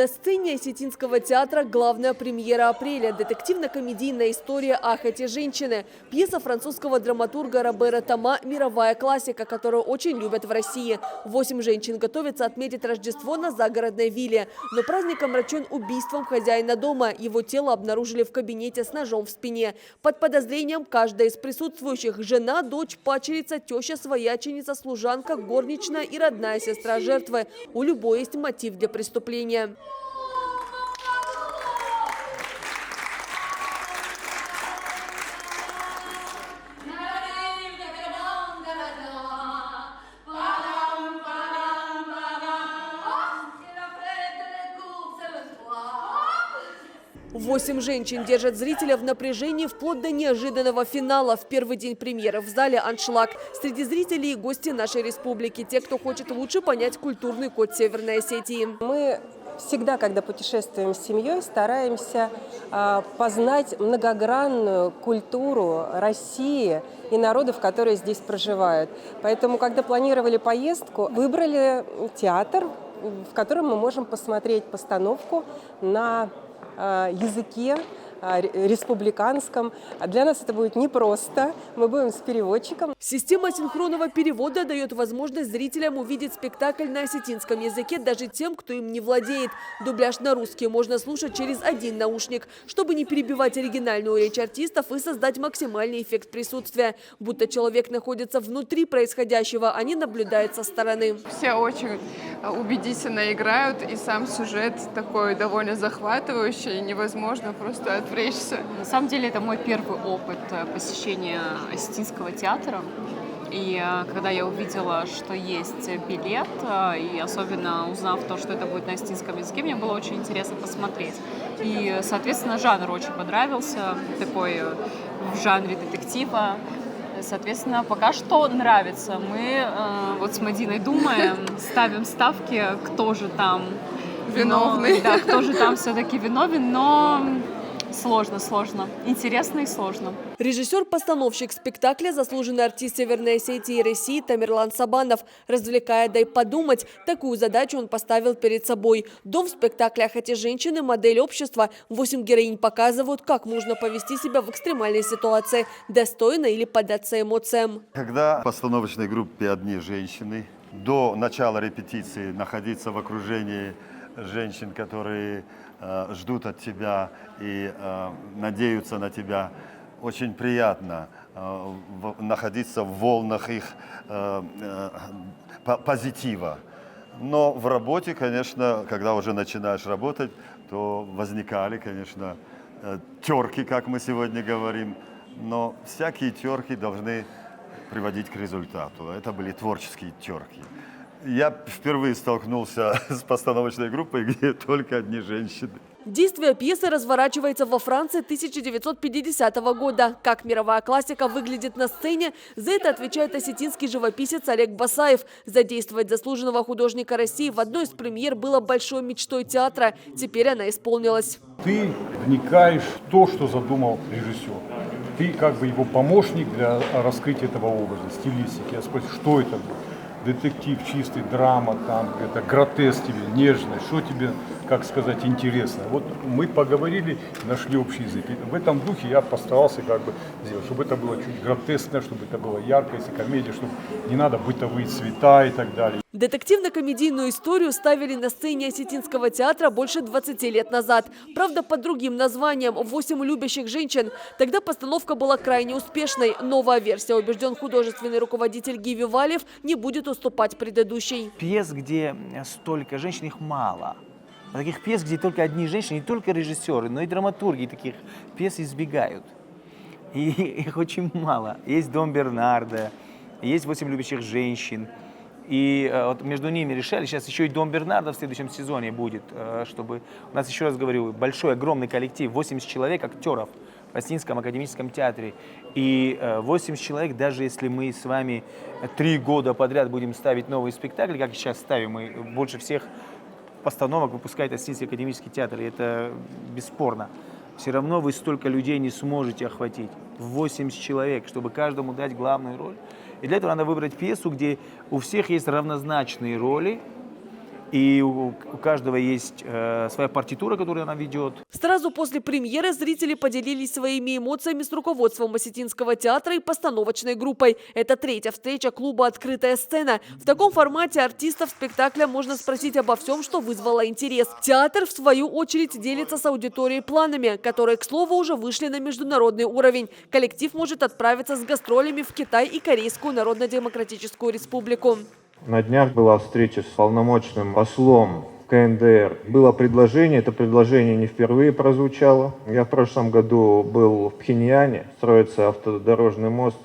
На сцене Осетинского театра главная премьера апреля – детективно-комедийная история «Ах, эти женщины». Пьеса французского драматурга Робера Тома – мировая классика, которую очень любят в России. 8 женщин готовятся отметить Рождество на загородной вилле. Но праздник омрачен убийством хозяина дома. Его тело обнаружили в кабинете с ножом в спине. Под подозрением каждая из присутствующих – жена, дочь, падчерица, теща, свояченица, служанка, горничная и родная сестра жертвы. У любой есть мотив для преступления. 8 женщин держат зрителя в напряжении вплоть до неожиданного финала. В первый день премьеры в зале аншлаг. Среди зрителей и гости нашей республики. Те, кто хочет лучше понять культурный код Северной Осетии. Мы всегда, когда путешествуем с семьей, стараемся познать многогранную культуру России и народов, которые здесь проживают. Поэтому, когда планировали поездку, выбрали театр, в котором мы можем посмотреть постановку на языке республиканском. Для нас это будет непросто. Мы будем с переводчиком. Система синхронного перевода дает возможность зрителям увидеть спектакль на осетинском языке даже тем, кто им не владеет. Дубляж на русский можно слушать через один наушник, чтобы не перебивать оригинальную речь артистов и создать максимальный эффект присутствия. Будто человек находится внутри происходящего, а не наблюдает со стороны. Все очень убедительно играют, и сам сюжет такой довольно захватывающий, и невозможно просто отвлечься. На самом деле это мой первый опыт посещения Осетинского театра. И когда я увидела, что есть билет, и особенно узнав то, что это будет на осетинском языке, мне было очень интересно посмотреть. И, соответственно, жанр очень понравился, такой в жанре детектива. Соответственно, пока что нравится. Мы вот с Мадиной думаем, ставим ставки, кто же там виновный. Да, кто же там все-таки виновен, но сложно. Интересно и сложно. Режиссер-постановщик спектакля, заслуженный артист Северной Осетии и России Тамерлан Сабанов. Развлекая, дай подумать, такую задачу он поставил перед собой. Дом в спектаклях «Эти женщины» – модель общества. 8 героинь показывают, как можно повести себя в экстремальной ситуации, достойно или поддаться эмоциям. Когда в постановочной группе одни женщины, до начала репетиции находиться в окружении женщин, которые ждут от тебя и надеются на тебя, очень приятно находиться в волнах их позитива. Но в работе, конечно, когда уже начинаешь работать, то возникали, конечно, терки, как мы сегодня говорим. Но всякие терки должны приводить к результату. Это были творческие терки. Я впервые столкнулся с постановочной группой, где только одни женщины. Действие пьесы разворачивается во Франции 1950 года. Как мировая классика выглядит на сцене, за это отвечает осетинский живописец Олег Басаев. Задействовать заслуженного художника России в одной из премьер было большой мечтой театра. Теперь она исполнилась. Ты вникаешь в то, что задумал режиссер. Ты как бы его помощник для раскрытия этого образа, стилистики. Я спросил, что это будет? Детектив чистый, драма, там, это гротеск тебе, нежность, что тебе, как сказать, интересно. Вот мы поговорили, нашли общий язык. И в этом духе я постарался как бы сделать, чтобы это было чуть гротескно, чтобы это было ярко, если комедия, чтобы не надо бытовые цвета и так далее. Детективно-комедийную историю ставили на сцене Осетинского театра больше 20 лет назад. Правда, под другим названием «8 любящих женщин». Тогда постановка была крайне успешной. Новая версия, убежден художественный руководитель Гиви Валиев, не будет уступать предыдущей. Пьес, где столько женщин, их мало. Таких пьес, где только одни женщины, не только режиссеры, но и драматурги таких пьес избегают. И их очень мало. Есть «Дом Бернарда», есть «8 любящих женщин». И вот между ними решали, сейчас еще и «Дом Бернарда» в следующем сезоне будет, чтобы, у нас, еще раз говорю, большой, огромный коллектив, 80 человек, актеров в Осетинском академическом театре. И 80 человек, даже если мы с вами 3 года подряд будем ставить новые спектакли, как сейчас ставим, мы больше всех постановок выпускает Осетинский академический театр, и это бесспорно. Все равно вы столько людей не сможете охватить. 80 человек, чтобы каждому дать главную роль. И для этого надо выбрать пьесу, где у всех есть равнозначные роли, и у каждого есть своя партитура, которую она ведет. Сразу после премьеры зрители поделились своими эмоциями с руководством Осетинского театра и постановочной группой. Это третья встреча клуба «Открытая сцена». В таком формате артистов спектакля можно спросить обо всем, что вызвало интерес. Театр, в свою очередь, делится с аудиторией планами, которые, к слову, уже вышли на международный уровень. Коллектив может отправиться с гастролями в Китай и Корейскую Народно-Демократическую Республику. На днях была встреча с полномочным послом КНДР. Было предложение, это предложение не впервые прозвучало. Я в прошлом году был в Пхеньяне. Строится автодорожный мост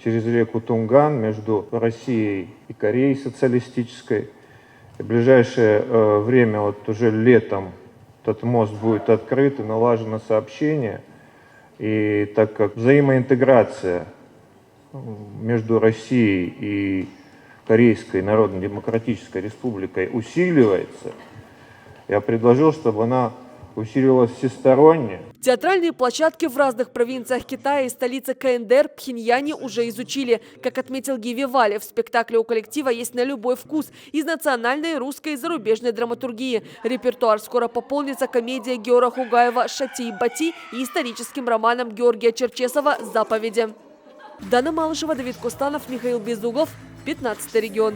через реку Тунган между Россией и Кореей социалистической. И в ближайшее время, вот уже летом, этот мост будет открыт и налажено сообщение. И так как взаимоинтеграция между Россией и Корейской Народно-Демократической Республикой усиливается, я предложил, чтобы она усилилась всесторонне. Театральные площадки в разных провинциях Китая и столице КНДР Пхеньяне уже изучили. Как отметил Гиви Вали, в спектакле у коллектива есть на любой вкус из национальной, русской и зарубежной драматургии. Репертуар скоро пополнится комедией Геора Хугаева «Шати и Бати» и историческим романом Георгия Черчесова «Заповеди». Дана Малышева, Давид Кустанов, Михаил Безуглов, 15 регион.